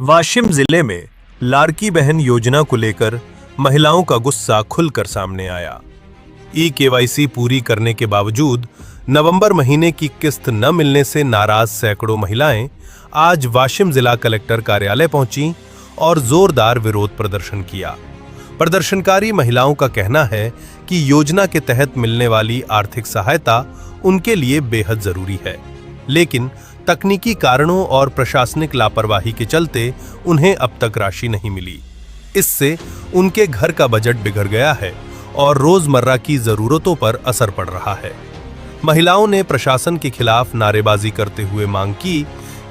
वाशिम जिले में लाड़की बहन योजना को लेकर महिलाओं का गुस्सा खुलकर सामने आया। केवाईसी पूरी करने के बावजूद नवंबर महीने की किस्त न मिलने से नाराज सैकड़ों महिलाएं आज वाशिम जिला कलेक्टर कार्यालय पहुंची और जोरदार विरोध प्रदर्शन किया। प्रदर्शनकारी महिलाओं का कहना है कि योजना के तहत मिलने वाली आर्थिक सहायता उनके लिए बेहद जरूरी है, लेकिन तकनीकी कारणों और प्रशासनिक लापरवाही के चलते उन्हें अब तक राशि नहीं मिली। इससे उनके घर का बजट बिगड़ गया है और रोजमर्रा की जरूरतों पर असर पड़ रहा है। महिलाओं ने प्रशासन के खिलाफ नारेबाजी करते हुए मांग की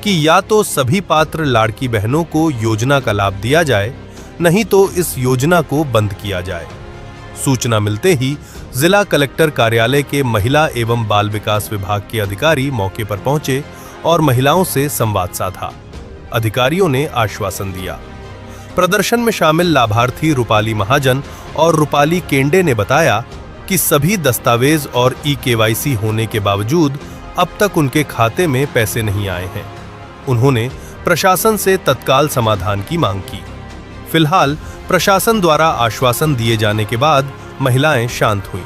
कि या तो सभी पात्र लाड़की बहनों को योजना का लाभ दिया जाए, नहीं तो इस योजना को बंद किया जाए। सूचना मिलते ही जिला कलेक्टर कार्यालय के महिला एवं बाल विकास विभाग के अधिकारी मौके पर पहुंचे और महिलाओं से संवाद साधा। अधिकारियों ने आश्वासन दिया। प्रदर्शन में शामिल लाभार्थी रूपाली महाजन और रूपाली केंडे ने बताया कि सभी दस्तावेज और केवाईसी होने के बावजूद अब तक उनके खाते में पैसे नहीं आए हैं। उन्होंने प्रशासन से तत्काल समाधान की मांग की। फिलहाल प्रशासन द्वारा आश्वासन दिए जाने के बाद महिलाएं शांत हुईं,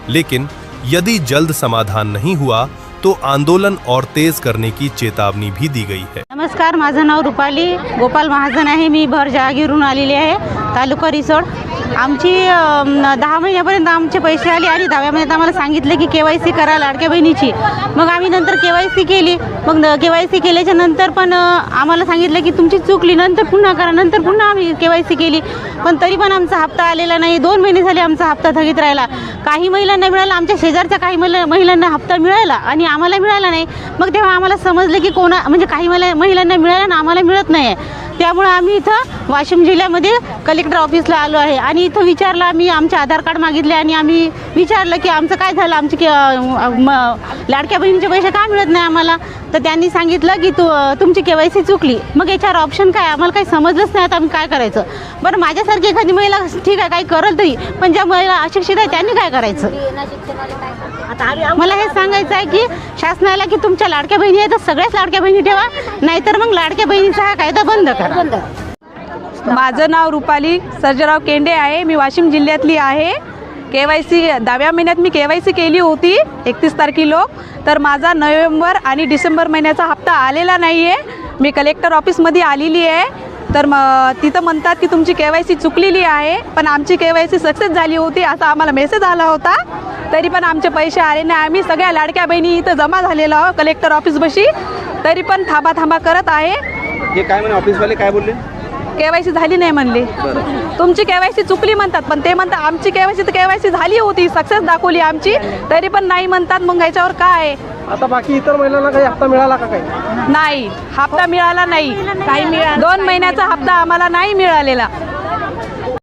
लेकिन यदि जल्द समाधान नहीं हुआ तो आंदोलन और तेज करने की चेतावनी भी दी गई है। नमस्कार, माझं नाव रूपाली गोपाल महाजन आहे। मी भर जहागीरहून आलेली आहे, तालुका रिसोड। आमची 10 महिन्यापर्यंत आमचे पैसे आले आणि 10व्या महिन्यात आम्हाला सांगितले की केवायसी करा लाडक्या बहिणीची। मग आम्ही नंतर केवायसी केली। मग केवायसी केल्याच्या नंतर पण आम्हाला सांगितलं की तुमची चुकली, नंतर पुन्हा करा। नंतर पुन्हा आम्ही केवायसी केली, पण तरी पण आमचा हप्ता आलेला नाही। 2 महिने झाले आमचा हप्ता थकीत राहिला। काही महिलांना मिळाला, आमच्या शेजारच्या काही महिलांना हप्ता मिळाला आणि आम्हाला मिळाला नाही। मग तेव्हा आम्हाला समजलं की म्हणजे काही महिलांना मिळाला ना आम्हाला मिळत नाही। त्यामुळे आम्ही इथं वाशिम जिल्ह्यामध्ये कलेक्टर ऑफिसला आलो आहे आणि इथं विचारलं, आम्ही आमचे आधार कार्ड मागितले आणि आम्ही विचारलं की आमचं काय झालं, आमचे लाडक्या बहिणीचे पैसे का मिळत नाही आम्हाला। तर त्यांनी सांगितलं की तुमची केवायसी चुकली। मग याच्यावर ऑप्शन काय, आम्हाला काही समजलंच नाही आता आम्ही काय करायचं। बरं, माझ्यासारखी एखादी महिला ठीक आहे काही करल तरी, पण ज्या महिला अशिक्षित आहे त्यांनी काय करायचं। मला हे सांगायचं आहे की शासनाला की तुमच्या लाडक्या बहिणी आहेत तर सगळ्याच लाडक्या बहिणी ठेवा, नाहीतर मग लाडक्या बहिणीचा हा कायदा बंद करा। माझं नाव रूपाली सर्जेराव केंडे आहे। मी वाशिम जिल्ह्यातली आहे। केवायसी 10व्या महिन्यात मी केवायसी केली होती 31 तारखेला। तर माझा नोव्हेंबर आणि डिसेंबर महिन्याचा हप्ता आलेला नाही आहे। मी कलेक्टर ऑफिसमध्ये आलेली आहे, तर तिथं म्हणतात की तुमची केवायसी चुकलेली आहे, पण आमची केवायसी सक्सेस झाली होती असा आम्हाला मेसेज आला होता। तरी पण आमचे पैसे आले नाही। आम्ही सगळ्या लाडक्या बहिणी इथं जमा झालेलो आहोत कलेक्टर ऑफिसपाशी, तरी पण थांबा करत आहे। हे काय म्हणे ऑफिसवाले, काय बोलले? केवायसी झाली नाही म्हणले, तुमची केवायसी चुकली म्हणतात, पण ते म्हणतात आमची केवायसी झाली होती, सक्सेस दाखवली आमची, तरी पण नाही म्हणतात। मग याच्यावर काय? आता बाकी इतर महिलांना काही हप्ता मिळाला का? काही नाही, हप्ता मिळाला नाही। 2 महिन्याचा हप्ता आम्हाला नाही मिळालेला।